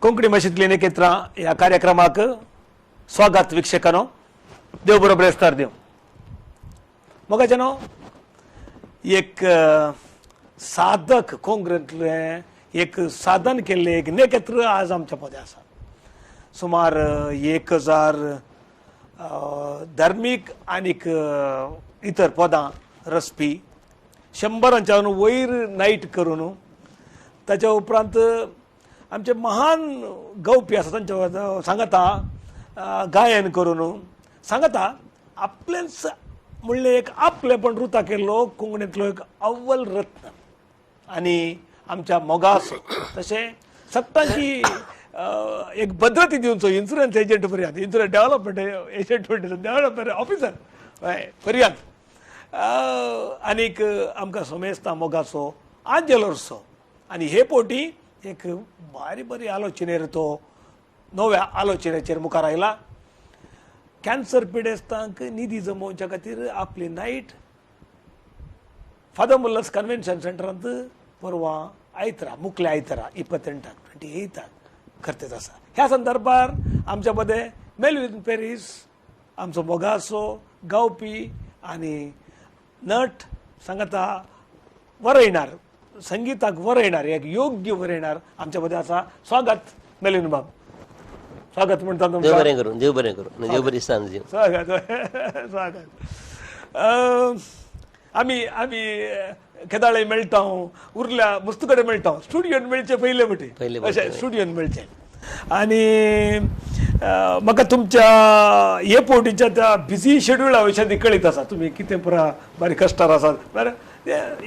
कोंकणी मशीद clinic इतरा ह्या कार्यक्रमाक स्वागत वीक्षकांनो. देव बरोबर आसतार देव. मोगाच्यानो एक साधक कोंकणीतलें एक साधन केल्लें एक नेकेत्र आज आमच्या पदे आसा. सुमार 1000 धार्मीक आनीक इतर पदां रचपी 100च्यान वयर नायट करून ताच्या उपरांत आमचे महान गावपी आसा तांच्या सांगता गायन करून सांगता आपलेच म्हणलें एक आपलेपण रुता केल्लो कोंकणीतलो एक अव्वल रत्न. आनी आमच्या मोगास तशें सत्तांची एक भद्रती दिवचो इन्शुरन्स एजंट पर्यंत insurance development agent development officer पर्यंत आनीक आमकां सोमेस्ता मोगासो आंजेलोरसो. आनी हे पोटी एक बारी बरी आलोचनेर तो नव्या आलोचनेचेर मुखार आयला. कॅन्सर पिडेस्तांक निधी जमोवच्या खातीर आपली नायट फादर मुल्लस कन्वेन्शन सेंटरांत परवां आयतरा मुखल्या आयतरा 28 करतेच आसा. ह्या संदर्भार आमच्या मदें मेल्विन पेरीस आमचो मोगासो गावपी आनी नट सांगता वरयणार संगीताक वरयणार एक योग्य वरयणार आमच्या मदें आसा. स्वागत मेल्विन बाब. स्वागत म्हणटा तुमकां. देव बरें करूं, देव बरें करूं, देव बरी सांज दिवं. स्वागत स्वागत. आमी केदाळे मेळटा उरल्या मस्त कडेन मेळटा. स्टुडियोन मेळचे पयले बटे अशें स्टुडियोन मेळचे. आनी म्हाका तुमच्या हे पोटीच्या त्या बिझी शेड्युला विशयां कळीत आसा. तुमी कितें पुरा बारी कश्टार आसात. बरें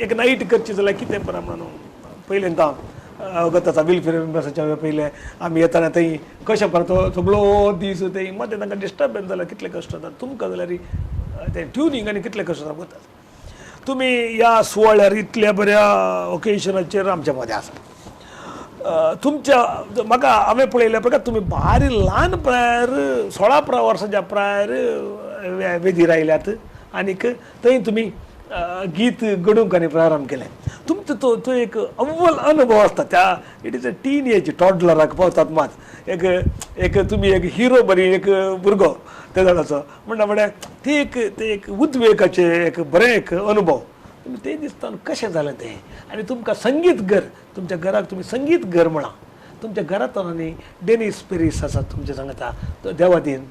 एक नायट करची जाल्यार कितें पुरा म्हणून पयलें अवगत आसा. विलफेअर मेंबर्साच्या पयले आमी येताना थंय कशें परा तो सगळो दीस थंय मदें तांकां डिस्टर्बन्स जाल्यार कितले कश्ट जाता. तुमकां जाल्यार तें ट्युनिंग आनी कितले कश्ट जाता. तुमी ह्या सुवाळ्यार इतल्या बऱ्या ओकेजनाचेर आमच्या मदें आसा. तुमच्या म्हाका हांवें पळयल्या प्रकार तुमी भारी ल्हान प्रायार 16 वर्सांच्या प्रायार वेदीर आयल्यात आनीक थंय तुमी गीत घडोवंक आनी प्रारंभ केलें. तुमचो तो एक अव्वल अनुभव आसता. त्या it is a teenage टॉडलराक पावतात मात एक तुमी एक हिरो बरी एक भुरगो त्या जाणाचो म्हणटा ते एक उद्वेगाचे एक बरें एक अनुभव. तुमी ते दिसतान कशें जालें तें. आनी तुमकां संगीत घर तुमच्या घराक तुमी संगीत घर म्हणा. तुमच्या घरांत आनी डेनिस पेरीस आसा तुमचे सांगता देवादीन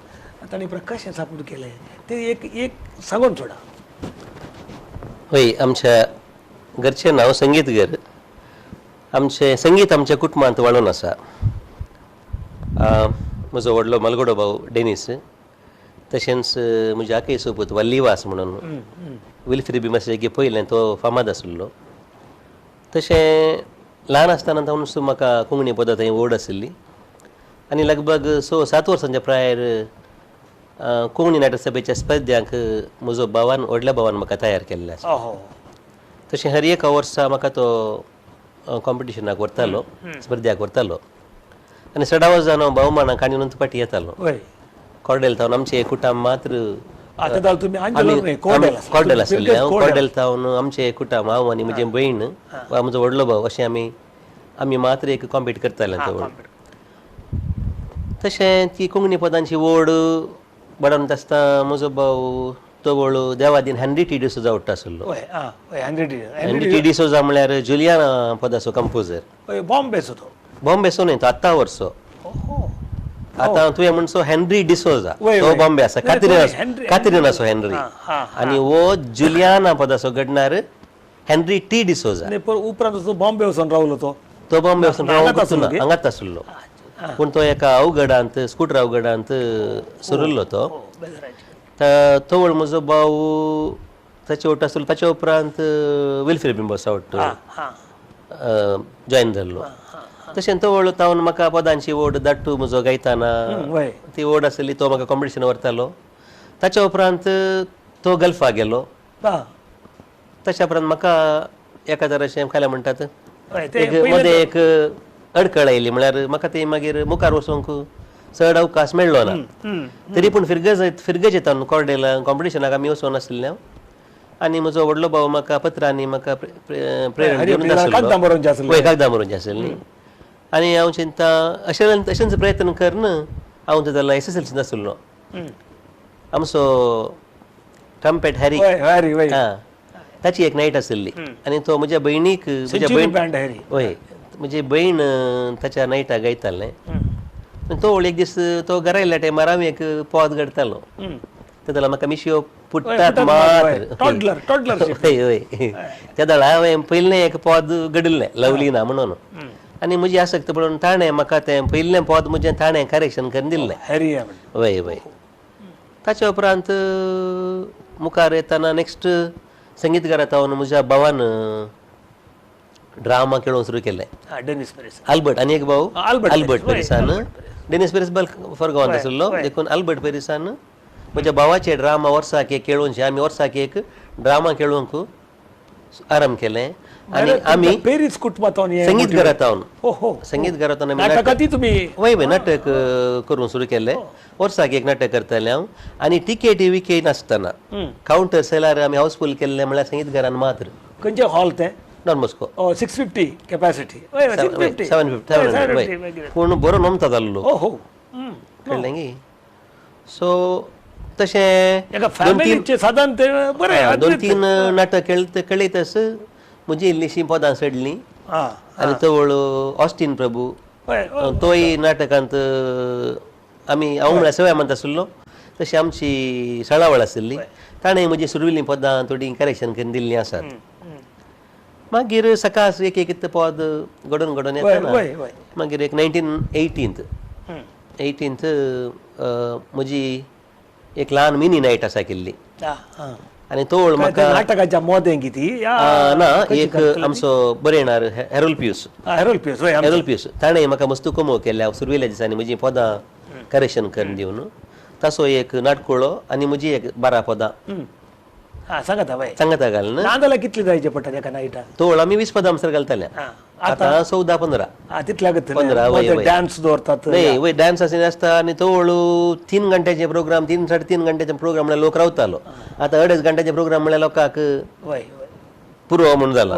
तांणी कशें सापूड केलें ते एक सांगून सोडा. होय, आमच्या घरचें नांव संगीत घर. आमचें संगीत आमच्या कुटुंबांत वाळून आसा. म्हजो व्हडलो मलगडो भाव डेनीस तशेंच म्हजी आखी सोपूत वल्लीवास म्हणून विल्फ्री बी मातशें पयलें तो फामाद आशिल्लो. तशें ल्हान आसतना सावन म्हाका कोंकणी पदां थंय ओड आशिल्ली आनी लगभग 6-7 वर्सांच्या प्रायर कोंकणी नाट्यसभेच्या स्पर्ध्यांक म्हजो भावान व्हडल्या भावान म्हाका तयार केल्ले आसा. तशें हर एक वर्सा म्हाका तो कॉम्पिटिशनाक व्हरतालो, स्पर्ध्याक व्हरतालो आनी 16 वर्सां जावन हांव भोवमानाक आनी अनंत फाटी येतालो. कॉर्डेल तावन आमचे कुटाम मात्र कॉर्डेल आसले. हांव कॉर्डेल तावन आमचे कुटाम हांव आनी म्हजी भयण वा म्हजो व्हडलो भाव अशें आमी मात्र एक कॉम्पीट करताले. तशें ती कोंकणी पदांची ओड बडोवंत आसता म्हजो भाव तो व्हडलो देवादीन हेनरी टी डिसोजा उट्टा आशिल्लो. हेनरी टी डिसोजा म्हळ्यार जुलियाना पदाचो कंपोजर. बॉम्बेचो न्हय तो आत्ता वर्सो. आतां तुवें म्हणसो हेनरी डिसोजा तो बॉम्बे आसा. कात्रिनाचो हेनरी आनी वो जुलियाना पदाचो घडणार हेनरी टी डिसोजा. उपरांत बॉम्बे वचून रावलो तो बॉम्बे वचून हांगाच आशिल्लो. पूण तो एका अवघडांत स्कूटर अवघडांत सरिल्लो तो. तो व्हड म्हजो भाव ताचे वट आशिल्लो. ताच्या उपरांत विल्फ्री बिंबोसा वट जॉयन जाल्लो. तशें तो व्हडलो तावन म्हाका पदांची ओड धाडटू म्हजो गायताना ती ओड आसली. तो म्हाका कॉम्पिटिशनाक व्हरतालो. ताच्या उपरांत तो गल्फाक गेलो. ताच्या उपरांत म्हाका एका तराचें खाला म्हणटात मदें एक अडकळ आयली. म्हळ्यार म्हाका ती मागीर मुखार वचूंक चड अवकाश मेळ्ळो ना. तरी पूण फिरगेज येता कॉर्डेला कॉम्पिटिशनाक आमी वचून आसले हांव. आनी म्हजो व्हडलो भाव म्हाका पत्रांनी म्हाका प्रेरणा दिवन आसलो. कागदां बरोवंची आसली. आनी हांव चिंता अशेंच प्रयत्न करन हांव जाल्यार SSLC नासलो आमचो ट्रम्पेट हॅरी हॅरी वय ताची एक नायट आसली आनी तो म्हज्या भयणीक बँड हॅरी वय म्हजी भयण ताच्या नायटाक गायतालें तो एक दीस तो घरा येयल्या टायमार हांव एक पोद घडतालो ते जाल्यार म्हाका मिशयो पुट्टात मात हय हय त्या दाळा हांवें पयलें एक पोद घडयल्लें लवली ना म्हणून आनी म्हजी आसक्त पळोवन ताणें म्हाका तें पयलें पोद म्हजें ताणें करेक्शन करून दिल्लें हॅरी वय वय ताच्या उपरांत मुखार येताना नेक्स्ट संगीत घरांत हांव म्हज्या भावान ड्रामा खेळोवंक सुरू केलें डेनिस पेरेस आल्बर्ट आनी एक भाऊ आल्बर्ट पेरिसान डेनिस पेरिस फॉर गोवान आसलो देखून आल्बर्ट पेरिसान म्हज्या भावाचे ड्रामा वर्साक एक खेळोवचे आमी वर्साक एक ड्रामा खेळोवंक आरंभ केलें आनी आमी पेरीस कुटुंबांत संगीत घरांत हांव हो हो संगीत घरांत आमी नाटकांती तुमी वय वय नाटक करूंक सुरू केलें वर्साक एक नाटक करतालें हांव आनी टिकेटी विकेट नासतना कावंटर सेलार आमी हावसफूल केल्लें म्हळ्यार संगीत घरान मात्र खंयचे हॉल ते डॉन बॉस्को 650 कॅपॅसिटी 750 पूण बरो नमता जाल्लो हो हो कळ्ळें गी सो तशें फॅमिलीचे साधन ते बरें 2-3 नाटक खेळयतस म्हजी इल्लीशीं पदां सडलीं आनी तवळ ऑस्टीन प्रभू तोय नाटकांत आमी हांव म्हळ्यार सवय म्हणटा आसलो तशी आमची सळावळ आसली ताणें म्हजी सुरविल्लीं पदां थोडीं करेक्शन करून दिल्लीं आसात मागीर सकाळ एक एक पद घडोवन येता मागीर एक 1918 म्हजी एक ल्हान मिनी नायट आसा केल्ली आनी तोळ म्हाका नाटकाच्या मोदें किती ना एक आमचो बरयणार हेरोल्ड पियूस ताणें म्हाका मस्तू कमोव केल्या सुरवेल्या दिसांनी म्हजीं पदां करेक्शन करून दिवन ताचो एक नाटकुळो आनी म्हजी एक 12 पदां सांगता घालून नाजाल्यार कितले जायचे पडटा एका नायटाक तोळ आमी 20 पदां आमसर घालताले आतां 14-15 तितल्या 15 डान्स दवरतात न्हय वय डान्स अशें नासता आनी तोळ 3 घंट्याचे प्रोग्राम 3-3.5 घंट्याचे प्रोग्राम म्हळ्यार लोक रावतालो आतां 2.5 घंट्याचे प्रोग्राम म्हळ्यार लोकांक पुरो म्हणून जाला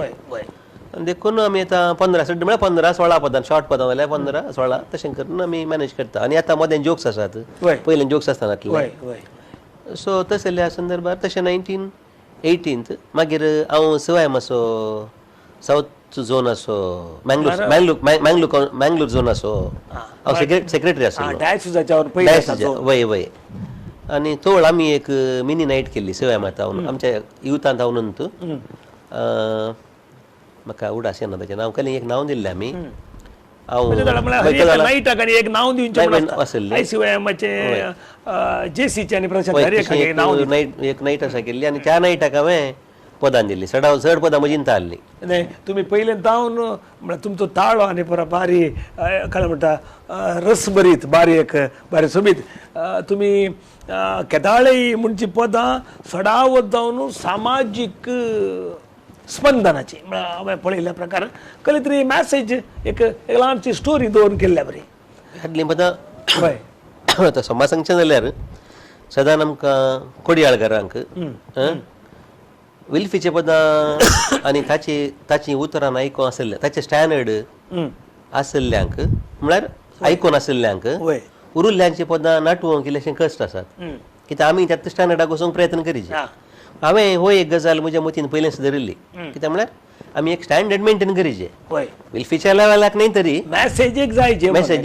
देखून आमी आतां 15-16 पदां शॉर्ट पदां जाल्यार 15-16 तशें करून आमी मॅनेज करता आनी आतां मदें जोक्स आसात पयलें जोक्स आसतानातले सो तसल्या संदर्भात तशें 1918 मागीर हांव सवाय मातसो सावथ झोन असो मँगलोर झोन असो हांव सेक्रेटरी आसलो वय वय आनी तोळ आमी एक मिनी नायट केल्ली सवाय माता आमच्या युथांत हांव म्हाका उडाशें ना ताचें नांव केलें एक नांव दिल्लें आमी एक नाव एक नाईट आसा केल्ली आनी त्या नायटाक हांवें पदां दिल्लीं चड पदां म्हजी ताल्लीं तुमी पयलें जावन म्हळ्यार तुमचो ताळो आनी परत बारी काय म्हणटा रसभरीत बारीक बारी सोबीत तुमी केदाळी म्हणची पदां सडावत जावन सामाजीक स्पंदनाची हांवें पळयल्या प्रकार कसली तरी मॅसेज एक ल्हानशी स्टोरी दवरून केल्ल्या बरी हाडलीं पदां आतां समाज सांगचें जाल्यार सदां आमकां कोडयाळकारांक विल्फीचे पदां आनी ताची उतरां आयकून आसले ताचे स्टँडर्ड आसल्ल्यांक म्हळ्यार आयकून आसल्ल्यांक उरिल्ल्यांची पदां नाटवूंक इल्लेशें कश्ट आसात कित्याक आमी त्या स्टँडर्डाक वचूंक प्रयत्न करीचे हांवें हो एक गजाल म्हज्या मतीन पयलेंच धरिल्ली कित्याक म्हळ्यार आमी एक स्टँडर्ड मेंटेन करीचे विल्फीच्या लेवलाक न्हय तरी मॅसेज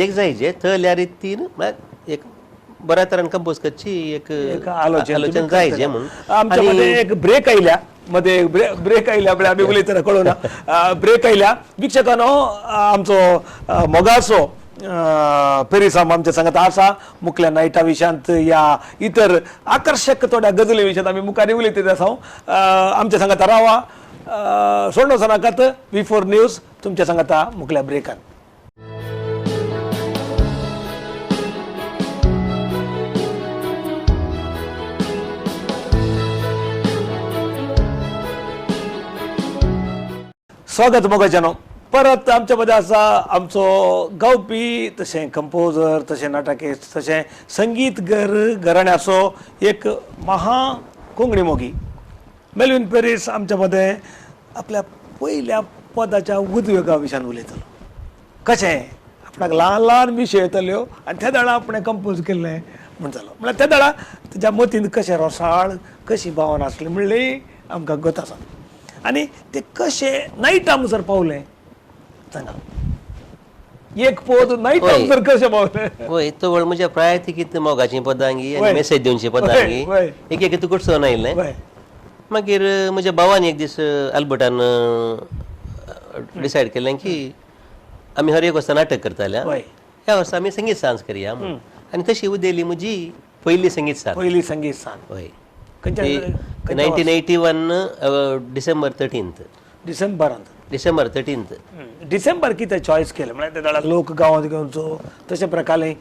जायचे थंय रितीन एक बऱ्या तरेन कंपोज करची एक आलोचना जायचे म्हणून आमच्या मध्ये एक ब्रेक आयल्या मध्ये ब्रेक आयल्या म्हळ्यार आमी उलयतना कळना ब्रेक आयल्या वीक्षकांनो आमचो मोगासो पेरिसाम आमच्या सांगत आसा मुखल्या नायटा विशयांत या इतर आकर्षक थोड्या गजली विशयांत आमी मुखार उलयता आसा आमच्या सांगता रावा सोडून वचनाकात V4 न्यूज तुमच्या सांगता मुखल्या ब्रेकान स्वागत मोगाच्यानो परत आमच्या मध्ये आसा आमचो गावपी तशें कंपोजर तशें नाटकेस्त तशें संगीत घराण्याचो एक महा कोंकणी मोगी मेल्विन पेरीस आमच्या मध्ये आपल्या पयल्या पदाच्या उद्वेगा विशयान उलयतलो कशें आपणाक ल्हान ल्हान विशय येतल्यो आनी त्या दाडा आपणें कंपोज केल्लें म्हणटालो म्हळ्यार त्या दाडा तुज्या मतींत कशें रोसाळ कशी भावना आसली म्हणली आमकां गत आसा आनी ते कशें नायटा म्हणसर पावलें सांगा एक पोत नायटा म्हणसर कशें पावलें वय तो वेळ म्हज्या प्रायतिकीत मोगाची पदांगी आनी मेसेज दिवची पदांगी वय. एक एक तुकडसो आयिल्लें वय मागीर म्हज्या भावान एक दीस अल्बर्टान डिसायड केलें की आमी हर एक वर्सा नाटक करताले वय ह्या वर्सा आमी संगीत सांज करया म्हणून आनी तशी उदेली म्हजी पयली संगीत सांज पयली संगीत सांग वय खंयच्या 1981 डिसेंबर 13th डिसेंबरांत डिसेंबर कितें चॉयस केलें म्हळ्यार त्या दाडा लोक गांवांत घेवचो तशे प्रकारे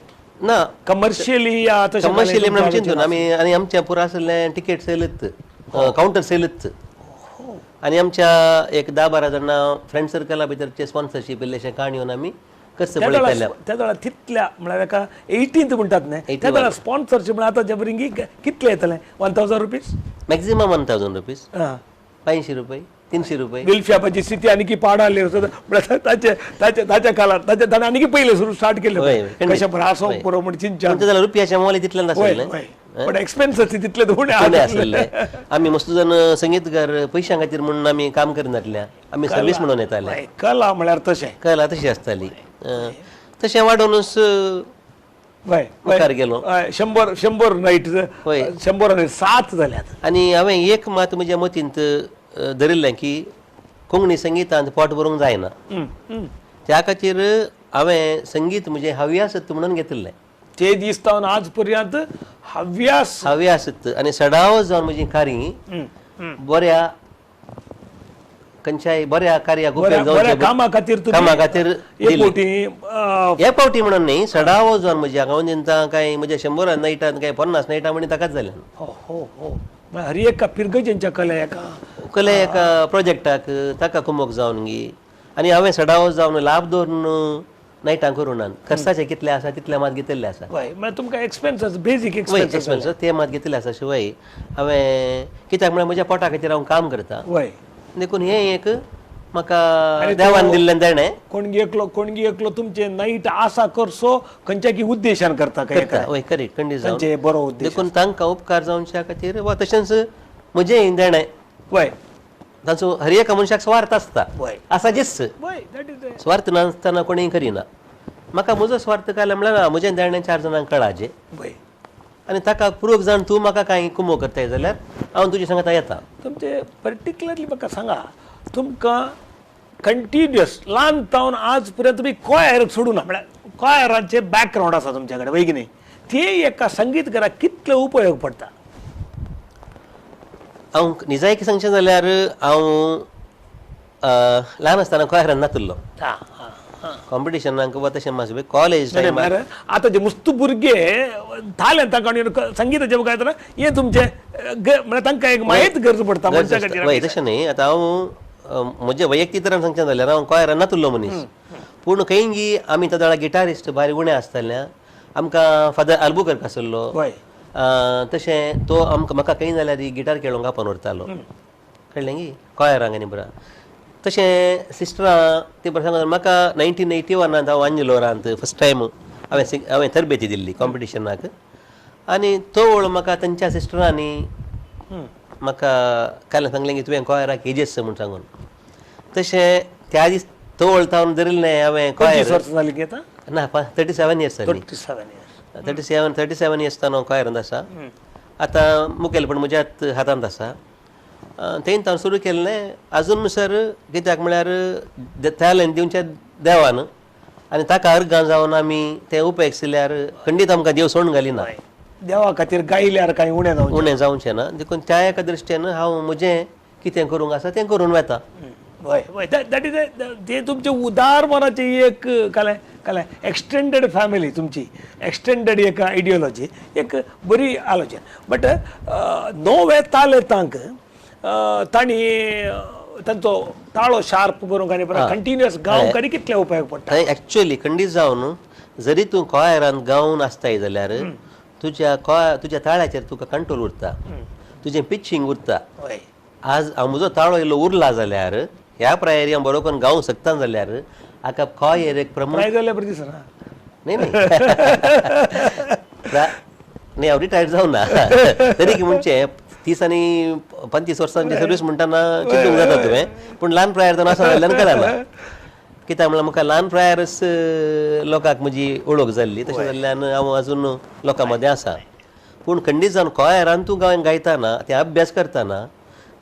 ना कमर्शियली या तशें कमर्शियली म्हणून चिंतून आमी आनी आमच्या पुरो आसलें टिकेट सेलच कावंटर सेलच आनी आमच्या एक 10-12 जाणां फ्रेंड सर्कला भितरचे स्पॉन्सरशीप इल्लेशें काणयोन आमी कस पळयताले त्या दाडा तितल्या म्हळ्यार एका 18th म्हणटात न्ही त्या दाडा स्पॉन्सरशीप म्हळ्यार आतां जबरिंगी कितले येतले 1000 रुपीज मॅक्झिमम 1000 रुपीज हां 500 रुपये 300 रुपये बिलफ्यापाची स्थिती आनी पाडाले म्हळ्यार ताच्या काळार ताणें आनी पयले सुरू स्टार्ट केलें कशें रासो पुरो म्हण चिंचा म्हणटा जाल्यार रुपयाच्या मोल तितल्यान आसलें पण एक्सपेन्स तितले उणें आसलें आमी मस्त जण संगीतकार पयशां खातीर म्हणून आमी काम करिनातले आमी सर्वीस म्हणून येताले कला म्हळ्यार तशें कला तशी आसताली तशें वाडोवनूच मुखार गेलो 100 नायट 107 जाल्यात आनी हांवें एक मात म्हज्या मतींत धरिल्लें की कोंकणी संगीतांत पोट भरूंक जायना त्या खातीर हांवें संगीत म्हणजे हव्यासत म्हणून घेतिल्लें ते दीस जावन आज पर्यंत हव्यासत आनी सडाव जावन म्हजी कारी बऱ्या खंयच्याय बऱ्या कार्याक उपयोग जावचे कामा खातीर हे पावटी म्हणून न्ही सडाव जावन म्हजी हांगा चिंता काय म्हज्या 100 नायटांत काय 50 नायटां म्हणी ताकाच जालें हर एका पिरगजेंच्या कले एका प्रोजेक्टाक ताका कुमोक जावन गी आनी हांवें सडाव जावन लाभ दवरून नायटां करून खर्चाचे कितले आसा तितले मात घेतिल्ले आसा म्हळ्यार तुमकां एक्सपेन्स बेजीक एक्सपेन्स ते मात घेतिल्ले आसा शिवाय हांवें कित्याक म्हळ्यार म्हज्या पोटा खातीर हांव काम करता देखून हे एक म्हाका देवान दिल्लें देणें कोणगी एकलो तुमचे नाईट आसा करसो खंयच्या की उद्देशान करता वय करेक्ट खंडी जावन बरो उद्देश देखून तांकां उपकार जावच्या खातीर वा तशेंच म्हजें देणें वय तांचो हर एका मनशाक स्वार्थ आसता आसा जेच स्वार्थ नासतना कोणीय करिना म्हाका म्हजो स्वार्थ काय म्हळ्यार म्हजें देणें 4 जाणांक कळाजे आनी ताका पुरोक जावन तूं म्हाका कांय कुमो करताय जाल्यार हांव तुजे सांगता येता तुमचे पर्टिक्युलरली म्हाका सांगा तुमकां कंटिन्युअस ल्हान तावन आज पर्यंत तुमी कॉयर सोडूना म्हळ्यार कॉयरांचे बॅकग्रावंड आसा तुमच्या कडेन वैगी न्ही ते एका संगीतकाराक कितले उपयोग पडटा हांव निजायकी सांगचें जाल्यार हांव ल्हान आसतना कॉयरान नातुल्लो कॉम्पिटिशनाक वा तशें म्हाजे कॉलेज टायमार आतां जे मुस्त भुरगे थाल्यान तांकां संगीताचे गायतना हे तुमचे म्हळ्यार तांकां एक माहीत गरज पडटा मनशा खातीर तशें न्ही आतां हांव म्हजे वैयक्तीक तरान सांगचें जाल्यार हांव कॉयरान नातुल्लो मनीस पूण खंयी आमी त्या वेळार गिटारिस्ट भायर उणे आसताले आमकां फादर आल्बुकर्क आसलो तशें तो म्हाका खंय जाल्यार गिटार खेळोंक आपोवन व्हरतालो कळ्ळें गी कॉयरांक आनी बरा तशें सिस्टरां ती बरें सांगता म्हाका 1981 हांव आंजलोरांत फस्ट टायम हांवें तरबेती दिल्ली कॉम्पिटिशनाक आनी तो वेळ म्हाका तांच्या सिस्टरांनी म्हाका काल सांगलें की तुवें कॉयराक हेजेस म्हूण सांगून तशें त्या दीस तो वेळ तावन धरिल्लें हांवें कॉयर ना 37 इयर्स जाली 37 इयर्स हांव कॉयरांत आसा आतां मुखेलपण म्हज्याच हातांत आसा तें हांव सुरू केल्लें आजून सर कित्याक म्हळ्यार टॅलंट दिवच्या देवान आनी ताका अर्गां जावन आमी तें उपेग केल्यार खंडीत आमकां देव सोडून घालिना देवा खातीर गायल्यार कांय उणें जावचें ना देखून त्या एका दृश्टीन हांव म्हजें कितें करूंक आसा तें करून वेता दॅट इज ते तुमचे उदार मनाची एक काय एक्सटेंडेड फॅमिली तुमची एक्सटेंडेड एक आयडियोलॉजी एक बरी आलोचना बट नवे ताले तांक तांणी तांचो ताळो शार्प करूंक आनी कंटिन्युअस गावंक आनी कितले उपयोग पडटा एक्चुअली खंडीत जावन जरी तूं कॉयरान गावन आसताय जाल्यार तुज्या ताळ्याचेर तुका कंट्रोल उरता तुजें पिचींग उरता आज हांव म्हजो ताळो इल्लो उरला जाल्यार ह्या प्रायरी हांव बरोबर गावंक शकता जाल्यार हाका खॉय एक प्रमुख प्रायज जाल्यार बरें दिसना नाही नाही नाही हांव रिटायर्ड जावन ना तरी की म्हणजे 30 आनी 35 वर्सांची सर्वीस म्हणटाना चिंतूंक जाता तुवें पूण ल्हान प्रायार जावन आसा जाल्यार कळना कित्याक म्हळ्यार म्हाका ल्हान प्रायारच लोकांक म्हजी ओळख जाल्ली तशें जाल्ल्यान हांव अजून लोकां मदें आसा पूण खंडीत जावन कोयारान तूं गायताना ते अभ्यास करतना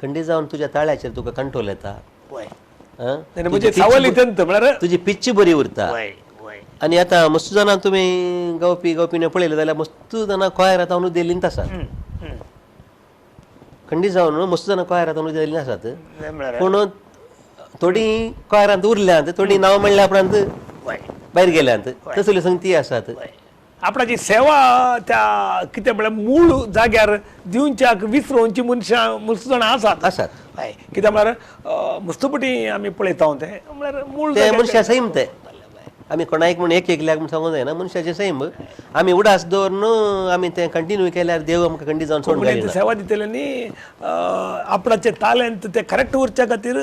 खंडीत जावन तुज्या ताळ्याचेर तुका कंट्रोल येता म्हणजे सावली तंत म्हळ्यार तुजी पिच्च बरी उरता आनी आतां मस्त जाणां तुमी गावपी पळयलें जाल्यार मस्त जाणां कोयर आतां अंदू दिल्लींत आसात खंडीत जावन मस्त जाणां कोयर आतां अंदू दिल्लीं आसात पूण थोडीं कोयरांत उरल्यांत थोडीं नांव म्हणल्या उपरांत भायर गेल्यांत तसल्यो संगती आसात आपणाची सेवा त्या कितें म्हळ्यार मूळ जाग्यार दिवच्याक विसरोवची मनशां मस्त जाणां आसात आसात हय कित्याक म्हळ्यार मस्तपटी आमी पळयता ते म्हळ्यार मूळ ते मनशां सैम ते आमी कोणाक म्हण एक एकल्याक म्हण सांगूंक जायना मनशाचे सैम आमी उडास दवरून आमी तें कंटिन्यू केल्यार देव आमकां खंडीत जावन सोडून कोंकणींत सेवा दितल्यांनी आपणाचे टॅलंट ते करेक्ट उरच्या खातीर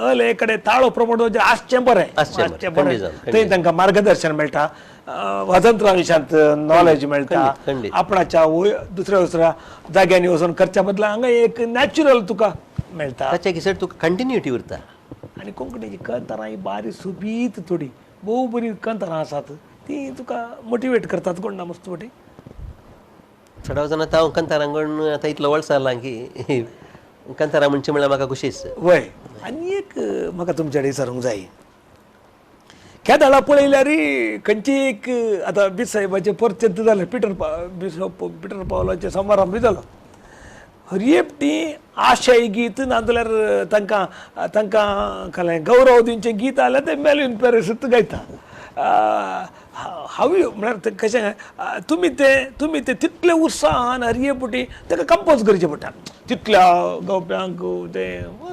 अले कडेन ताळो प्रमोट आसचें बरें थंय तांकां मार्गदर्शन मेळटा वजंत्रा विशयांत नॉलेज मेळटा आपणाच्या दुसऱ्या जाग्यांनी वचून करच्या बदला हांगा एक नॅचरल तुका मेळटा ताच्या खिसड तुका कंटिन्युटी उरता आनी कोंकणीची कंतरां ही बारी सुबीत थोडी भोव बरी कंतरां आसात ती तुका मोटिवेट करतात कोण ना मस्तपटी थोड्या जाणां हांव कंतारांगण आतां इतलो वर्स जालां की कंतारा म्हणचे म्हळ्यार म्हाका खुशीच वय आनी एक म्हाका तुमचे कडेन विचारूंक जाय केदाळा पळयल्यार खंयची एक आतां बी साहेबाचे परचेंत जालें पिटर पावलाचे समारंभ बी जालो हरियेपटी आशय गीत नाजाल्यार तांकां कळ्ळें गौरव दिवचें गीत जाल्यार ते मेल्विन पॅरिसूच गायता हांव म्हळ्यार ते कशें तुमी ते तितले उत्साहान हरियेपटी ताका कंपोज करचें पडटा तितल्या गावप्यांक ते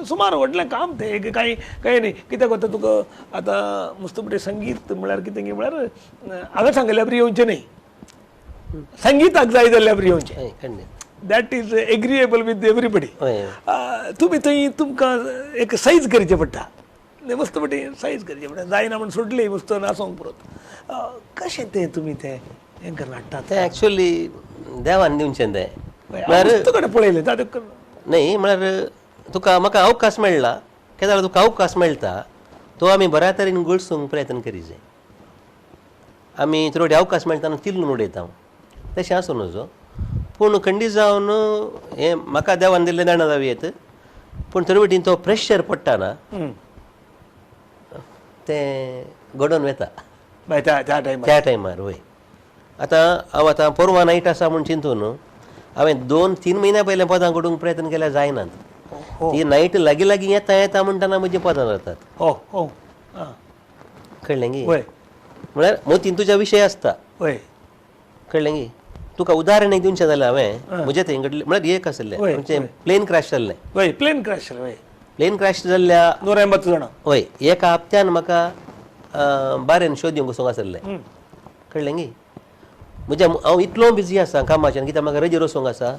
सुमार व्हडलें काम ते कांय न्ही कित्याक कोता तुका आतां मस्तपटी संगीत म्हळ्यार कितें म्हळ्यार हांवें सांगल्या बरी येवचें न्ही संगीताक जाय जाल्यार बरी येवचें दॅट इज एग्रिएबल विथ एवरीबडी तुमी थंय तुमकां एक सायज करचें पडटा मस्तपटी सायज करचें पडटा जायना म्हण सोडली मस्त नासोंक परत कशें तें तुमी तें हें करून हाडटात तें एक्चुअली देवान दिवचें तें तुजे कडेन पळयलें तातूंत न्ही म्हळ्यार तुका म्हाका अवकाश मेळ्ळा केदार तुका अवकाश मेळटा तो आमी बऱ्या तरेन घडसूंक प्रयत्न करीत आमी थोडे अवकाश मेळटाना तिल्लून उडयता तशें आसूं नजो पूण खंडीत जावन हें म्हाका देवान दिल्लें जाणा जावयेत पूण थोडे वटेन तो प्रेशर पडटा ना तें घडोवन वता त्या टायमार वय आतां हांव आतां पोरवा नायट आसा म्हूण चिंतून हांवें 2-3 म्हयन्या पयलें पदां घडोवंक प्रयत्न केल्यार जायनात ती नायट लागीं येता म्हणटाना म्हजी पदां जातात कळ्ळें गी म्हळ्यार मोतीन तुज्या विशय आसता कळ्ळें गी तुका उदाहरण एक दिवचें जाल्यार हांवें म्हजें थंय घडलें म्हळ्यार एक आसलें म्हणजे प्लेन क्रॅश जाल्लें प्लेन क्रॅश जाल्ल्या 180 जाणां हय एका हप्त्यान म्हाका बारेन शो दिवंक वचूंक आसलें कळ्ळें गी हांव इतलो बिजी आसा कामाच्यान कित्याक म्हाका रजेर वचूंक आसा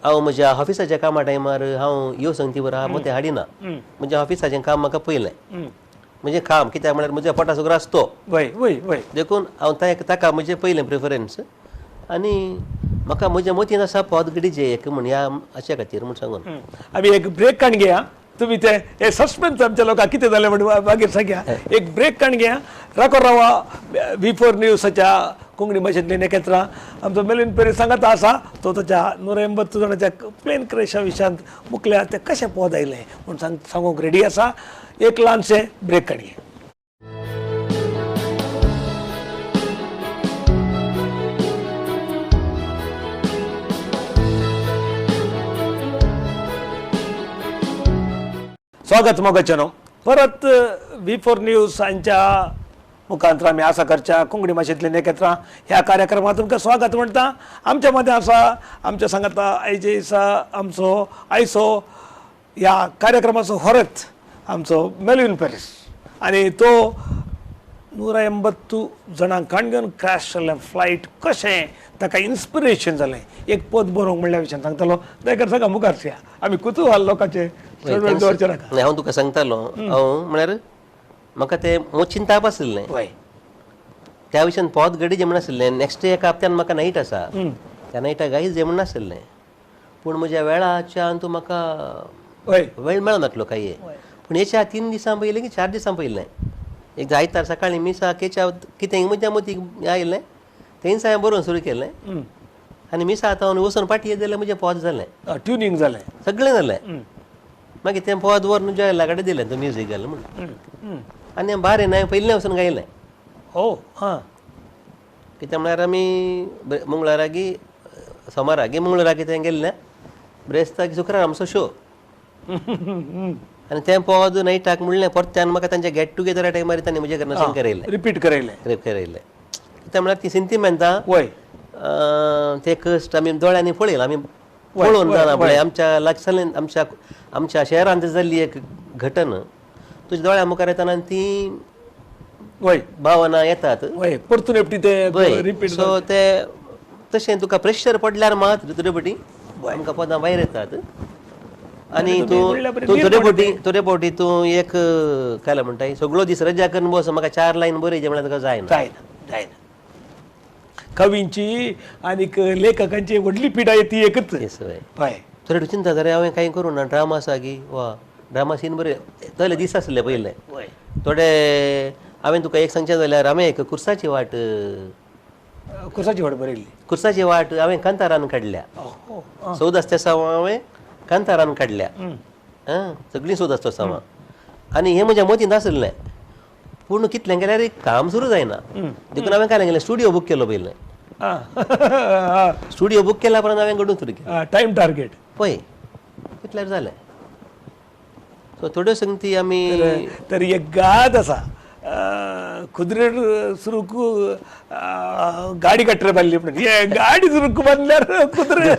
हांव म्हज्या ऑफिसाच्या कामा टायमार हांव ह्यो संगती बरोबर हांव तें हाडिना म्हज्या ऑफिसाचें काम म्हाका पयलें म्हणजे काम कित्याक म्हळ्यार म्हज्या पोटा सगळो आसतो देखून हांव ताका म्हजें पयलें प्रिफरन्स आनी म्हाका म्हज्या मतीन आसा पद घडीचें एक म्हण ह्या हाच्या खातीर म्हूण सांगून आमी एक ब्रेक काण घेया तुमी ते हे सस्पेन्स आमच्या लोकांक कितें जालें म्हणून मागीर सांगया एक ब्रेक काण घेया राखो रावा V4 न्यूजाच्या कोंकणी भाशेंतली नखेत्रां आमचो मेल्विन पॅरीस सांगत आसा तो ताच्या 180 जाणांच्या प्लेन क्रॅशा विशयांत मुखल्या ते कशें पद आयलें म्हूण सांगूंक रेडी आसा एक ल्हानशें ब्रेक काण घेया स्वागत मोगाचेनो परत V4 न्यूज हांच्या मुखांतर आमी आसा करच्या कोंकणी भाशेंतली नखेत्रां ह्या कार्यक्रमांत तुमकां स्वागत म्हणटा आमच्या मदें आसा आमच्या सांगाता आयजे दिसा आमचो आयसो ह्या कार्यक्रमाचो होरत आमचो मेल्विन पॅरीस आनी तो 180 जाणांक घेवन क्रॅश जाल्लें फ्लायट कशें ताका इन्स्पिरेशन जालें एक पद बरोवंक म्हणल्या विशयान सांगतालो देखून सगळ्या मुखार आमी कुतूहल लोकांचे हांव तुका सांगतालो हांव म्हळ्यार म्हाका ते मोचीन ताप आसलें वय त्या विशयान पोत गडी जेवण नासलें नेक्स्ट डे एका हप्त्यान म्हाका नाईट आसा त्या नाईटा कांयच जेवण नासलें पूण म्हज्या वेळाच्यान तूं म्हाका वय वेळ मेळनासलो काही पूण हेच्या 3 दिसां पयलें की 4 दिसां पयलें एक आयतार सकाळीं मिसाकेच्या कितें म्हज्या मतीक आयलें तेंच हांवें बरोवन सुरू केलें आनी मिसा आतां वचून पाटी येत जाल्यार म्हजें पोत जालें ट्युनिंग जालें सगळें जालें मागीर तें पोत व्हरून जॉयला कडेन दिलें तो म्युजीक घाल म्हणून आनी हांवें बारें हांवें पयलीं वचून गायलें हो हां कित्याक म्हळ्यार आमी मंगळाराकी सोमाराकी मंगळाराकी थंय गेल्ले ब्रेस्ताक शुक्रार आमचो शो आनी तें पोद नायटाक म्हणलें परत्यान म्हाका तांच्या गेट टुगेदरा टायमार तांणी म्हजे कडल्यान सिंग करयलें रिपीट करायलें रेप करयलें कित्याक म्हळ्यार ती सेंटिमेंटां वय ते कश्ट आमी दोळ्यांनी पळयलां आमी पळोवन जाणा पळय आमच्या लागसारल्यान आमच्या शहरांत जाल्ली एक घटना तुज्या दोळ्या मुखार येताना ती वय भावना येतात वय परतून एपटी ते रिपीट सो ते तशें तुका प्रेशर पडल्यार मात तुरेपटी आमकां पदां भायर येतात आनी तूं थोडे फावटी तूं एक काय म्हणटा सगळो दीस रजा करून बस म्हाका 4 लायन बरयचे म्हळ्यार तुका जायना जायना कवींची आनीक लेखकांची व्हडली पिडा ती एकच हय थोडे चिंता जाल्यार हांवें कांय करूं ना ड्रामा आसा की वा ड्रामा सीन बरें तले दीस आसले पयले थोडे हांवें तुका एक सांगचें जाल्यार हांवें एक कुर्साची वाट बरयल्ली कुर्साची वाट हांवें कांतारान काडल्या 14 सावन हांवें कांतारान काडल्या सगळीं 14 सावन आनी हें म्हज्या मतींत आसलें पूण कितलें गेल्यार काम सुरू जायना देखून हांवें काय केलें स्टुडियो बूक केलो पयलें स्टुडियो बूक केल्या उपरांत हांवें घडून सुरू केलें टायम टार्गेट पळय कितल्यार जालें सो थोड्यो संगती आमी तर एक गात आसा कुदिरेर सुरूक गाडी कट्टर बांदली म्हणून हे गाडी सुरूक बांदल्यार कुत्रे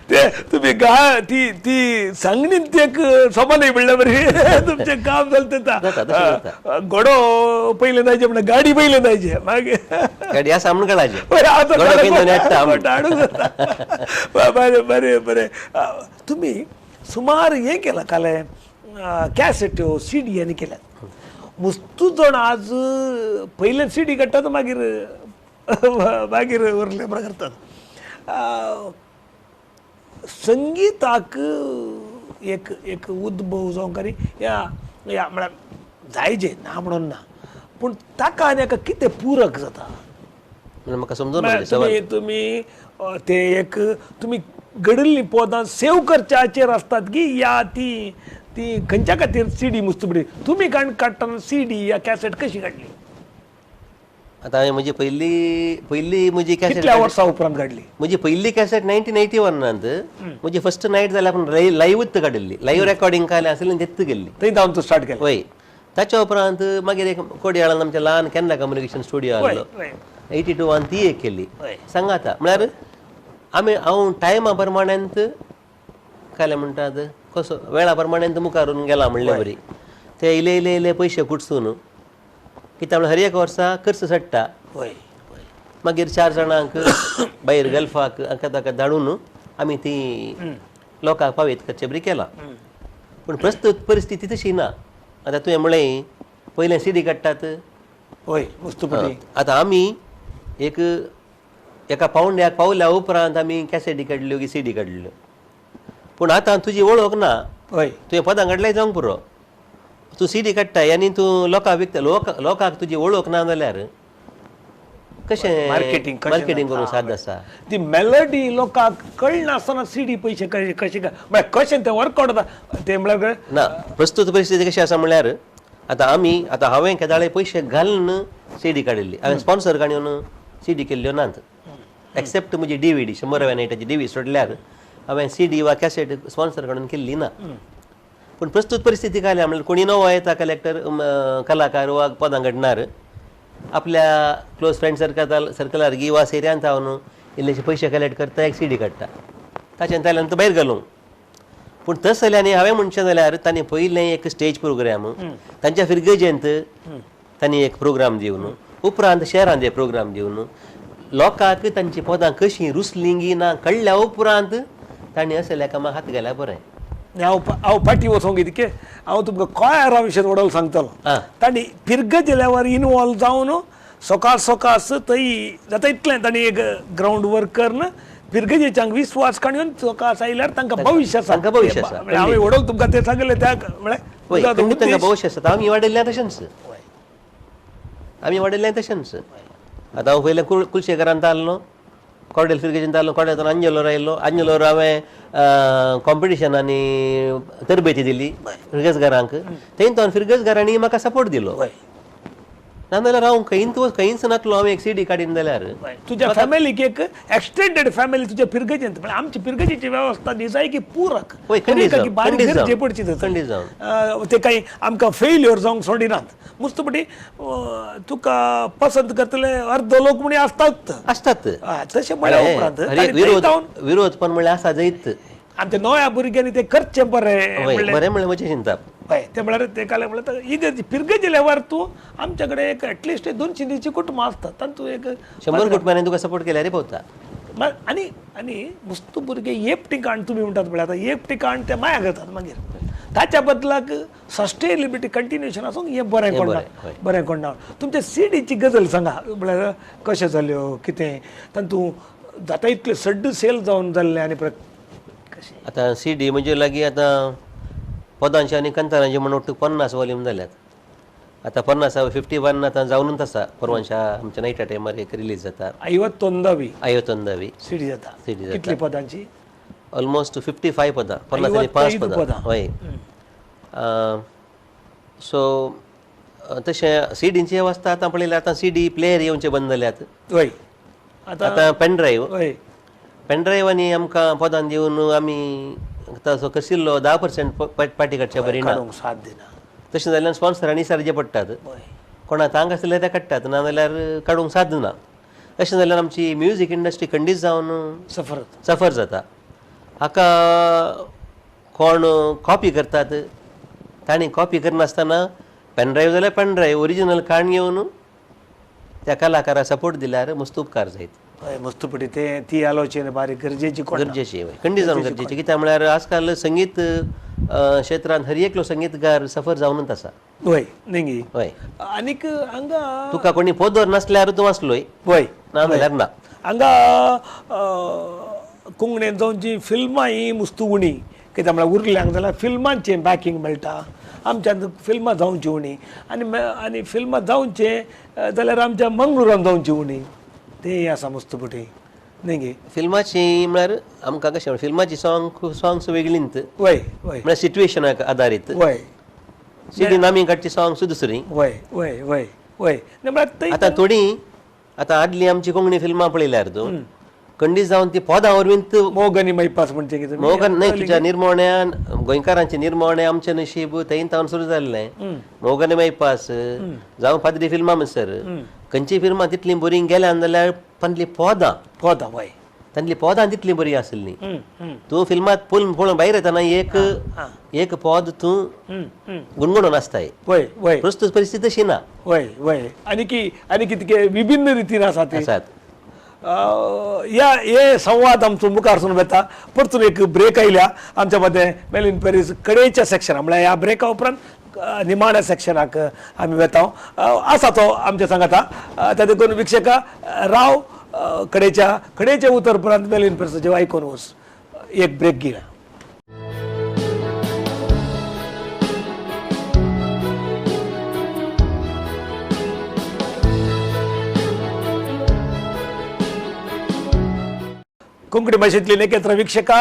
ते तुम्ही ती सांगणीन ते एक सोमानय म्हणल्या बरी तुमचें काम चलता घोडो पयले नायचे म्हणून गाडी पयले नायचे मागीर गाडी आसा म्हणून काडायचे बरें बरें तुम्ही सुमार हे केलां काले कॅसेट्यो सीडी यांनी केल्यात मुस्तू जण आज पयले सीडी काडटात मागीर उरले बरें करतात संगीताक एक उद्भव जावं करी या म्हळ्यार जायजे ना म्हणून ना पूण ताका आनी हाका कितें पूरक जाता म्हाका समजून तुम्ही ते एक तुम्ही घडिल्लीं पदां सेव करच्याचेर आसतात की या ती खंयच्या खातीर सीडी मुस्तुबडी तुम्ही काडटना सीडी या कॅसेट कशी काडली आतां हांवें म्हजी पयली म्हजी कॅसेट कितल्या वर्सां उपरांत काडली म्हजी पयली कॅसेट 1981 म्हजी फर्स्ट नायट जाल्यार पूण लायव्हच काडिल्ली लायव्ह रेकॉर्डिंग काय आसलें तेच गेल्ली थंय जावन तूं स्टार्ट केलें वय ताच्या उपरांत मागीर एक कोडयाळान आमच्या ल्हान केन्ना कम्युनिकेशन स्टुडिओ आसलो 82 ती एक केल्ली सांगाता म्हळ्यार हांव टायमा प्रमाणांत काय म्हणटात कसो वेळा प्रमाणांत मुखारून गेला म्हणलें बरी ते इले पयशे कुटसून कित्याक हर एक वर्सा खर्च सडटा मागीर 4 जाणांक भायर गल्फाक ताका धाडून आमी ती लोकांक फावीत करचे बरी केलां पूण प्रस्तुत परिस्थिती तशी ना आतां तुवें म्हळें पयलें सीडी काडटात आतां आमी एका पावंड्याक पावल्या उपरांत आमी कॅसेटी काडल्यो की सीडी काडल्यो पूण आतां तुजी वळख ना तुवें पदां काडल्यार जावंक पुरो तूं सीडी काडटाय आनी तूं लोकांक विकता लोकांक तुजी वळख ना जाल्यार कशें मार्केटींग करूंक साद आसा ती मेलोडी लोकांक कळनासतना सीडी पयशे कशें ते वर्कआउट जाता ते म्हळ्यार ना प्रस्तुत परिस्थिती कशी आसा म्हळ्यार आतां हांवें केदाळे पयशे घालून सीडी काडिल्ली हांवें स्पॉन्सर काडून सीडी केल्ल्यो नात एक्सेप्ट म्हजी DVD 100 नायटाची DVD सोडल्यार हांवें सीडी वा कॅसेट स्पॉन्सर काडून केल्ली ना पूण प्रस्तुत परिस्थिती काय म्हळ्यार कोणी नवो येता कलेक्टर कलाकार वा पदां घडणार आपल्या क्लोज फ्रेंड सर्कलार वा सेरियांत हांव इल्लेशे पयशे कलेक्ट करता एक सीडी काडटा ताच्यान ताल्यान तो भायर घालूंक पूण तस जाल्यार हांवें म्हणचें जाल्यार तांणी पयलें एक स्टेज प्रोग्राम तांच्या फिरगेजेंत तांणी एक प्रोग्राम दिवन उपरांत शहरांत एक प्रोग्राम दिवन लोकांक तांची पदां कशीं रुसलीं गी ना कळ्ळ्या उपरांत तांणी असल्या कामाक हात घाल्या बरें हांव फाटी वचोंक कितें हांव तुमकां कोयारा विशीं थोडो सांगतलो आं. तांणी पिर्ग गेल्यावर इनवॉल्व जावन सकाळ सकाळच थंय जाता इतलें तांणी एक ग्रावंड वर्क करून पिर्गजेच्यांक विस्वास काडून सकाळ आयल्यार तांकां भविश्य आसा तांकां भविश्य आसा. म्हणजे हांवें व्हडोक तुमकां तें सांगलें त्या वय खंडीत तांकां म्हळ्यार भविश्य आसा आमी वाडयल्लें तशेंच आमी वाडयल्लें तशेंच आतां हांव पयलें कुलशेखरांत आसलो कोडेल फिरगेजींत आसलो कोडेल अंजलोर आयलो अंजलोर हांवें कॉम्पिटिशनांनी तरबेती दिली फिरगेजकारांक थंय तो फिरगेजकारांनी म्हाका सपोर्ट दिलो नाजाल्यार हांव खंयच नासलो हांव एक सीडी काडीन जाल्यार तुज्या फॅमिलीक एक एक्सटेंडेड फॅमिली तुज्या पिर्गजेंत म्हणजे आमची पिर्गजेची वेवस्था न्ही जाय की पूरक वय, खंडीत जावन, बारीक खंडीत गरजे जावन, पडची खंडीत जावन. ते काही आमकां फेल्युअर जावंक सोडिनात मुस्तपटी तुका पसंत करतले अर्द लोक म्हणी आसतात आसतात तशें म्हळ्यार उपरांत तांणी थंय विरोध जावन विरोध पण म्हणल्यार आसा जैत आमच्या नव्या भुरग्यांनी ते करचें बरें वय, बरें म्हणल्यार म्हजें चिंता हय ते म्हळ्यार ते काले म्हळ्यार इगर्ज पिर्गे गेल्यावर तूं आमच्या कडेन एक एटलिस्ट 200 कुटुंबां आसतात तातूंत एक 100 कुटुंबांनी तुका सपोर्ट केल्यार भोंवता आनी आनी मुस्त भुरगे एक ठिकाण तुमी म्हणटात म्हळ्यार आतां एक ठिकाण ते माया घेतात मागीर ताच्या बदलाक सस्टेनेबिलिटी कंटिन्युएशन आसूंक हें बरें कोणना बरें कोणना तुमच्या सीडीची गजाल सांगा म्हळ्यार कशें जाल्यो कितें तातूंत जाता इतले सड्ड सेल जावन जाल्ले आनी कशें आतां सीडी म्हणजे लागीं आतां पदांचे आनी कंतारांचे म्हणून 50 वॉल्यूम जाल्यात आतां 50 51 आतां जावनूच आसा परवांच्या आमच्या नायटा टायमार एक रिलीज जाता 51वी 51वी सीडी जाता सीडी जाता कितली पदांची ऑलमोस्ट 55 पदां 50 आनी 5 पदां हय सो तशें सीडींची अवस्था आतां पळयल्यार आतां सीडी प्लेयर येवचे बंद जाल्यात हय आतां पेनड्रायव्ह हय पेनड्रायव्हांनी आमकां पदां दिवन आमी तसो कसिल्लो 10% पार्टी काडच्या बरी ना काडूंक साथ दिना तशें जाल्यार स्पॉन्सरांनी सारजे पडटात हय कोणा तांक आसलें ते काडटात नाजाल्यार काडूंक साद ना अशें जाल्यार आमची म्युजीक इंडस्ट्री खंडीत जावन सफर जाता हाका कोण कॉपी करतात तांणी कॉपी करनासतना पेनड्रायव्ह जाल्यार पेनड्रायव्ह ओरिजिनल काण घेवन त्या कलाकाराक सपोर्ट दिल्यार मस्त उपकार जायत हय मस्तपटी ते ती आलोचना बारीक गरजेची गरजेची हय खंडीत जावन गरजेची कित्याक म्हळ्यार आजकाल संगीत क्षेत्रांत हर एकलो संगीतकार सफर जावनूच आसा हय न्ही हय आनीक हांगा तुका कोणी पोदोर नासल्यार तूं वाचलोय हय नाजाल्यार ना हांगा कोंकणीन जावन जी फिल्मां ही मुस्तुगुणी कित्याक म्हळ्यार उरल्यांक जाल्यार फिल्मांचें बॅकींग मेळटा आमच्यान फिल्मां जावची उणी आनी फिल्मां जावचे जाल्यार आमच्या मंगळुरान जावची उणी तें आसा मस्तपटी न्ही फिल्माची म्हळ्यार आमकां कशें फिल्माची सॉंग्स वेगळींच वय वय म्हळ्यार सिट्युएशनाक आदारीत वय सिडीन आमी काडची सॉंग्स दुसरी वय वय वय वय म्हळ्यार आतां थोडीं आतां आदली आमची कोंकणी फिल्मां पळयल्यार तूं खंडीत जावन ती पोदां वरवीं मोगनी मैपास म्हणजे कितें मोगन न्हय तुज्या निर्मोण्यान गोंयकारांचे निर्मोणे आमचें नशीब थंय तावन सुरू जाल्लें मोगन मैपास जावं पाद्री फिल्मां म्हणसर खंयची फिल्मां तितलीं बरीं गेल्यान जाल्यार तांतलीं पोदां वय तांतलीं पोदां तितलीं बरीं आसलीं तूं फिल्मांत पळोवन भायर येताना एक पोद तूं गुणगुणून आसताय वय वय प्रस्तुत परिस्थिती तशी ना वय वय आनी कितके विभिन्न रितीन आसा ते आसात हे संवाद आमचो मुखारसून वेता परतून एक ब्रेक आयल्या आमच्या मदें मेलिन पेरीस कडेच्या सेक्शनाक म्हळ्यार ह्या ब्रेका उपरांत निमाण्या सेक्शनाक आमी वेता आसा तो आमच्या सांगाता त्या देखून विक्षका राव कडेचे उतर उपरांत मेलिन पेरीस जेव्हा आयकून वच एक ब्रेक घेया कोंकणी भाशेंतली नकेत्र विक्षका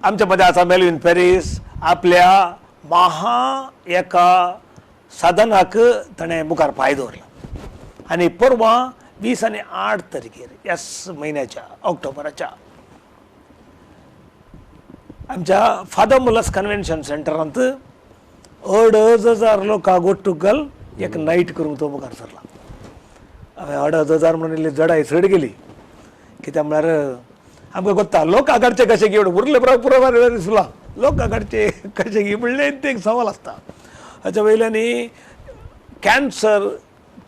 आमच्या मध्ये आसा मेल्विन पेरीस आपल्या एका साधनाक ताणें मुखार पांय दवरला आनी परवां 20 आनी 8 तारखेर ह्या म्हयन्याच्या ऑक्टोबराच्या आमच्या फादर मुलस कन्वेन्शन सेंटरांत 2,500 लोकां गोट्टुकल एक नायट करूंक तो मुखार सरला हांवें 2,500 म्हणून इल्ली जडाय चड गेली कित्याक म्हळ्यार आमकां कोत्ता लोक आगाडचे कशे घेवन उरले पुरो दिसला लोक आगाडचे कशे घे म्हणले ते एक सवाल आसता हाच्या वयल्यानी कॅन्सर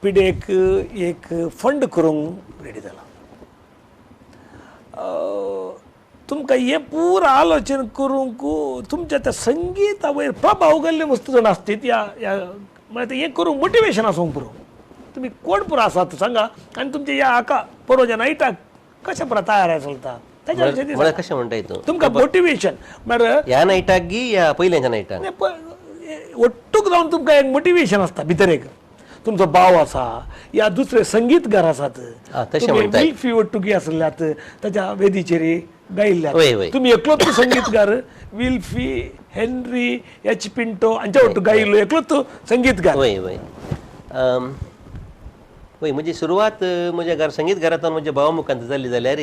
पिडेक एक फंड करूंक रेडी जाला तुमकां हे पूर आलोचन करूंक तुमच्या त्या संगीता वयर प्रभाव गेल्ले वस्तू जण आसतात या म्हणजे हे करूंक मोटिवेशन आसूंक पुरो तुम्ही कोण पुरो आसात सांगा आनी तुमच्या ह्या हाका परोवच्या नायटाक कशा प्रकारे तयार चलता त्याच्या विशयी मला कशें म्हणटा तूं तुमकां मोटिवेशन म्हळ्यार ह्या नायटाक गी या पयल्याच्या नायटाक ಒಟ್ಟುಗ್ जावन तुमकां एक मोटिवेशन आसता भितर एक तुमचो भाव आसा या दुसरे संगीतकार आसात तशें म्हणटाय. विल्फी ಒಟ್ಟುಗೆ आसल्यात ताच्या वेदीचेर गायिल्ल्यात वय, वय. तुम्ही एकलोच संगीतकार विल्फी हेनरी एच पिंटो हांच्या ಒಟ್ಟು गायिल्लो एकलोच संगीतकार वय वय वय म्हजी सुरवात म्हज्या घर संगीत घरांतल्यान म्हज्या भावा मुखांत जाल्ली जाल्यार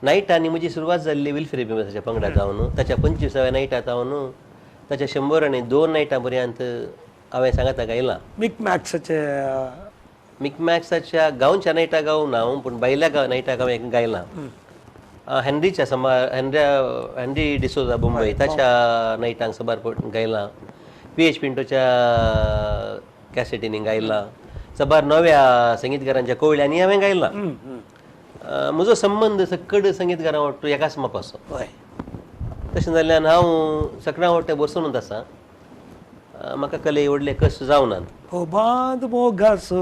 नायटांनी म्हजी सुरवात जाल्ली विल्फ्री बिमसाच्या पंगडा जावन ताच्या 25व्या नायटात हांव ताच्या 102 नायटां पर्यंत हांवें सांगाता गायलां मिक मॅक्साचे मिकमॅक्साच्या गांवच्या नायटा गावून हांव पूण बायल्या नायटाक हांवें गायलां हेनरीच्या हेनरी डिसोजा मुंबय ताच्या नायटांक सबार गायलां PH पिंटोच्या कॅसेटींनी गायलां सबार नव्या संगीतकारांच्या कवळ्यांनी हांवें गायलां म्हजो संबंद सकड संगीतकारां वाटतो एकाच मापाचो हय तशें जाल्ल्यान हांव सकाळां वाटतें बसूनच आसा म्हाका कले व्हडले कश्ट जावनात ओ बांद मोगासो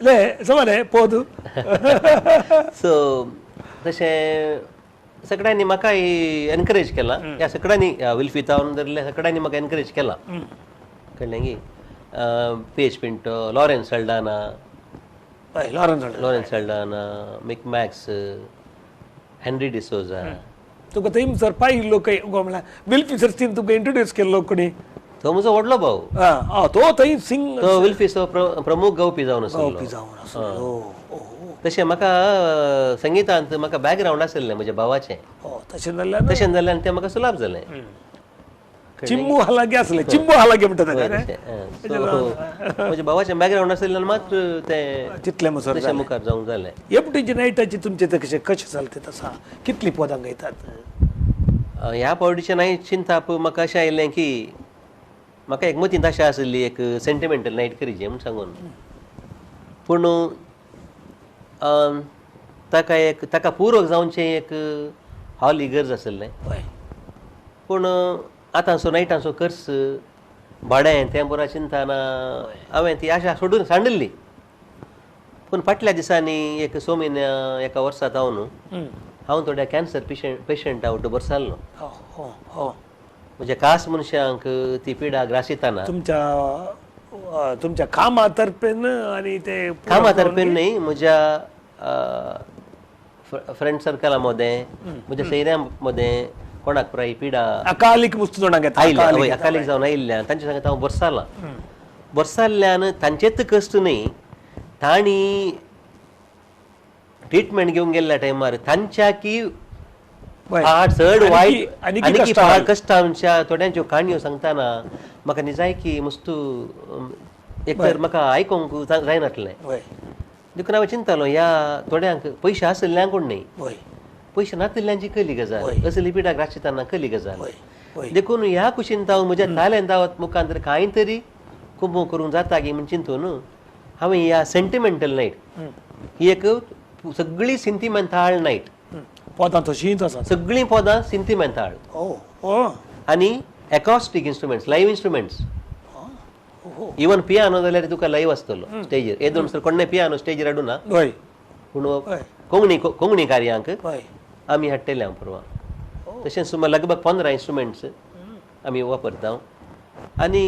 ले समरे पोदू सो तशें सगळ्यांनी म्हाका एनकरेज केला ह्या सगळ्यांनी विल्फी जावन धरल्या सगळ्यांनी म्हाका एनकरेज केला कळ्ळें की PH पिंटो लॉरेन्स सल्डाना हय लॉरेन्स सल्डाना मिक मॅक्स हेनरी डिसोजा तुका थंयसर पाहिल्लो खंय म्हळ्यार विल्फी सरसीन तुका इंट्रोड्यूस केल्लो कोणी तो म्हजो व्हडलो भाव तो थंय सिंग तो विल्फीचो प्रमुख गावपी जावन गावपी आसलो जावन आसलो तशें म्हाका संगीतांत म्हाका बॅकग्रावंड आसलें म्हज्या भावाचें तशें जाल्यार तशें जाल्यान तें म्हाका सुलाभ जालें चिम्मू हालागे आसले चिम्मू हालागे म्हणटा ताका म्हज्या भावाचें बॅकग्रावंड आसलेल्यान मात्र तें तितले मसर तशें मुखार जावंक जालें एपटीची नायटाची तुमचे ते कशें चलते तसा कितली पदां गायतात ह्या पावटीच्या नायट चिंताप म्हाका अशें आयिल्लें की म्हाका एक मतींत आशा आसली एक सेंटिमेंटल नायट करीची म्हूण सांगून पूण ताका पुरक जावचें एक हॉल इगर्ज आसलें पूण आतांचो नायटांचो खर्च भाडें तें बरो चिंतना हांवें ती आशा सोडून सांडली पूण फाटल्या दिसांनी एक 6 म्हयन्या एका वर्सांत हांव थोड्या कॅन्सर पेशंटा वांटो बरसाल्लो म्हणजे खास मनशांक ती पिडा ग्रासिताना तुमच्या कामा तर्फेन आणि ते कामा तर्फेन न्ही म्हज्या फ्रेंड सर्कला मदें म्हज्या सैऱ्यां मदें कोणाक पुराय पिडा अकालीक वस्तू जाणां घेता अकालीक जावन आयिल्ल्यान तांचे सांगता हांव बरसाल्ल्यान तांचेच कश्ट न्ही तांणी ट्रिटमेंट घेवंक गेल्ल्या टायमार तांच्या की चड वायट आनी कश्टांच्या थोड्यांच्यो काणयो सांगतना म्हाका निजायकी मस्तू एक तर म्हाका आयकूंक जायनासलें देखून हांवें चिंतलो ह्या थोड्यांक पयशे आसल्ल्यांकूच न्ही पयशे नासल्ल्यांची खरी गजाल असली पिडाक राखचिताना खरी गजाल देखून ह्या कुशीन हांव म्हज्या ताल्यांत मुखांतर कांय तरी कुंभ करूंक जाता गी म्हूण चिंतून हांवें ह्या सेंटिमेंटल नायट ही एक सगळी सेंटिमेंटाळ नायट पदां तशींच आसा सगळीं पदां सेंटिमेंटाळ आनी acoustic instruments live instruments even piano जाल्यार तुका लायव्ह आसतलो स्टेजीर एकदम कोणे पियानो स्टेजीर हाडूना पूण कोंकणी कार्यांक आमी हाडटले हांव परवां तशेंच सुमार लगभग 15 इंस्ट्रुमेंट्स आमी वापरता आनी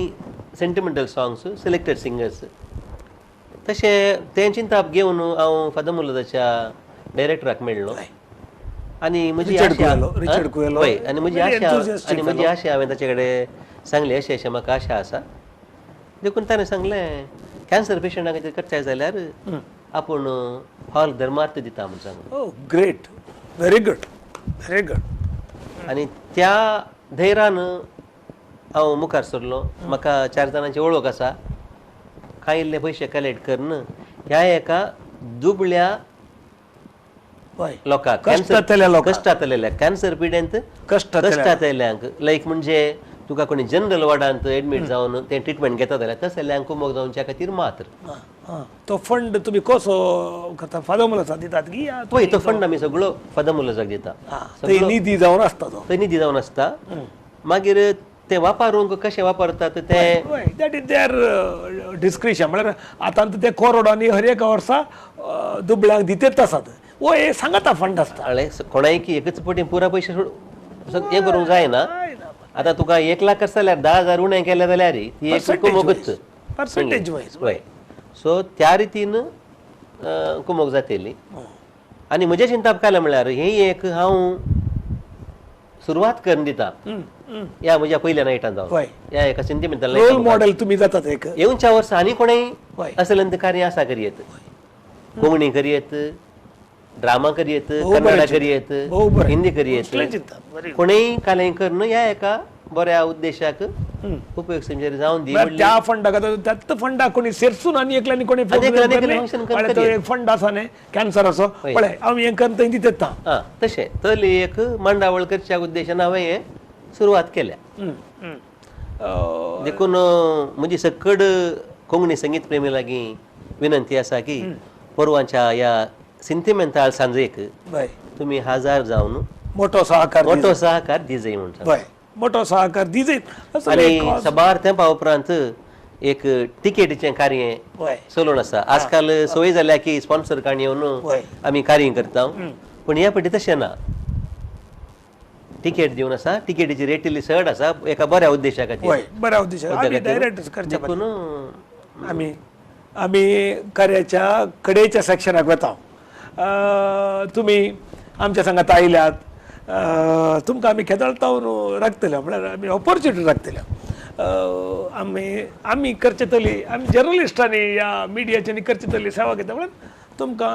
सेंटिमेंटल सॉंग्स सिलेक्टेड सिंगर्स तशें तें चिंताप घेवन हांव फादर मुल्लाच्या डायरेक्टराक मेळ्ळो आनी म्हजी आशा आनी म्हजी आशा हांवें ताचे कडेन सांगली अशें अशें म्हाका आशा आसा देखून ताणें सांगलें कॅन्सर पेशंटाक कितें करताय जाल्यार आपूण हॉल धर्मार्थ दिता म्हूण सांगून ग्रेट व्हेरी गुड आनी त्या धैर्यान हांव मुखार सरलो म्हाका 4 जाणांची वळख आसा कांय इल्ले पयशे कलेक्ट करन ह्या एका दुबळ्या लोकांक कश्टांत आयिल्ल्या कॅन्सर पिडेंत कश्टांत आयिल्ल्यांक लायक म्हणजे तुका कोणी जनरल वॉर्डांत एडमीट जावन ते ट्रिटमेंट घेता जाल्यार तशें जाल्यार कुमक जावच्या खातीर मात्र तो फंड तुम्ही कसो करता फादमुलाचा दितात की पळय तो फंड आमी सगळो फदमुलाजाक दिता ते निधी जावन आसता तो तो निधी जावन आसता मागीर ते वापरूंक कशें वापरतात ते दॅट इज देअर डिस्क्रिशन म्हळ्यार आतां ते कोरोडांनी हर एक वर्सा दुबळ्यांक दितेच आसात वो हे सांगता फंड आसता कोणाय की एकच पटी पुरा पयशे हे करूंक जायना आतां तुका 1 लाख आसा जाल्यार 10,000 उणें केले जाल्यार ती एक कुमकच पर्सेंटेज वायज वय सो त्या रितीन कुमक जातली आनी म्हज्या चिंताप काय म्हळ्यार ही एक हांव सुरवात करून दिता या म्हज्या पयल्या नायटान जावन या एका सेंटिमेंटल रोल मॉडेल तुम्ही जातात एक येवच्या वर्सा आनी कोणेय असलंत कार्य आसा करियेत कोंकणी करियेत ड्रामा करियेत कन्नडा करियेत हिंदी करियेत कोणेय कालें करून या एका बऱ्या उद्देशाक उपयोग समजेर जावन दी त्या फंडाक त्यात फंडाक कोणी सेरसून आनी एकल्यानी कोणी फंड आसा न्ही कॅन्सराचो पळय हांव हें करता दितात तशें तली एक मंडावळ करच्या उद्देशान हांवें हें सुरवात केल्या देखून म्हजी सकड कोंकणी संगीत प्रेमी लागीं विनंती आसा की परवांच्या ह्या सिंथिमेंताळ सांजेक तुमी 1000 जावन मोठो सहकार दिजय म्हणटा मोठो सहकार दिजयत आनी सबार तेंपा उपरांत एक तिकेटीचें कार्य चलून आसा आजकाल सोय जाल्या की स्पॉन्सर काणी येवन आमी कार्य करता पूण ह्या फावटी तशें ना तिकेट दिवन आसा तिकेटीची रेट इल्ली चड आसा एका बऱ्या उद्देशा खातीर बऱ्या उद्देशाक देखून आमी कार्याच्या कडेच्या सेक्शनाक वता तुमी आमच्या सांगात आयल्यात तुमकां आमी खेदळटावन राखतले म्हळ्यार आमी ऑपॉर्च्युनिटी राखतले आमी करचे तली आमी जर्नलिस्टांनी या मिडियाच्यांनी करचे तली सेवा घेता म्हळ्यार तुमकां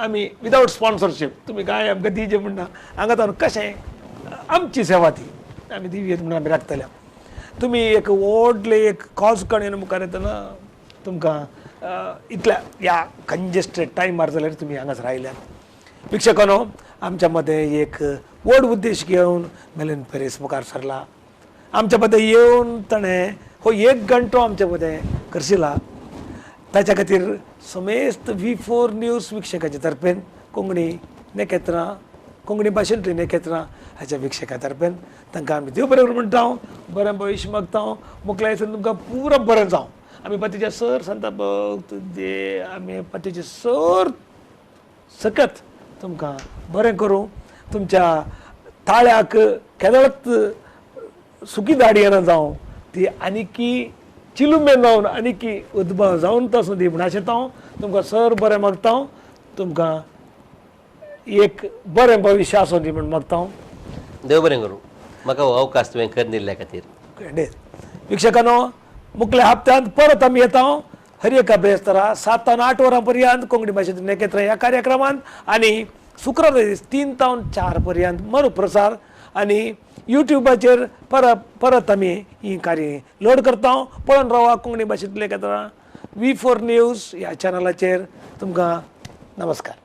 आमी विदावट स्पॉन्सरशीप तुमी काय आमकां दिजे म्हणना हांगा कशें आमची सेवा ती आमी दिवयेत म्हणून आमी राखतले तुमी एक व्हडले एक कॉज कडेन मुखार येतना तुमकां इतल्या ह्या कंजेस्टेड टायमार जाल्यार तुमी हांगासर आयल्यात वीक्षकांनो आमच्या मध्ये एक व्हड उद्देश घेवन मेलन पेरेस मुखार सरला आमच्या मध्ये येवन ताणें हो 1 घंटो आमच्या मध्ये करशिला ताच्या खातीर समेस्त V4 न्यूज वीक्षकाच्या तर्फेन कोंकणी नेकेत्रां कोंकणी भाशेंतली नेकेत्रां हाच्या वीक्षका तर्फेन तांकां आमी देव बरें म्हणटा बरें भविश्य मागता मुखल्यायेसून तुमकां पुरो बरें जावं आमी पातीच्या सर संत भक्त दे आमी पातीचे सर सकत तुमकां बरें करूं तुमच्या ताळ्याक केदळत सुखी दाडी येना जावं ती आनीकी चिलुमे जावन आनीकी उद्भव जावन तसो दी म्हणून आशेता तुमकां सर बरें मागता तुमकां एक बरें भविश्य आसूं दी म्हूण मागता देव बरें करूं म्हाका हो अवकाश तुवें कर दिल्ल्या खातीर वीक्षकांनो मुखल्या हप्त्यांत परत आमी येता हर एका बेस्तरा 7 ते 8 वरां पर्यंत कोंकणी भाशेंतली नेकेत्रां ह्या कार्यक्रमांत आनी शुक्रार 3 ते 4 पर्यंत मरुप्रसार आनी युट्यूबाचेर परत आमी ही कार्य लोड करता पळोवन रावा कोंकणी भाशेंतली नेकेत्रां V4 न्यूज ह्या चॅनलाचेर तुमकां नमस्कार.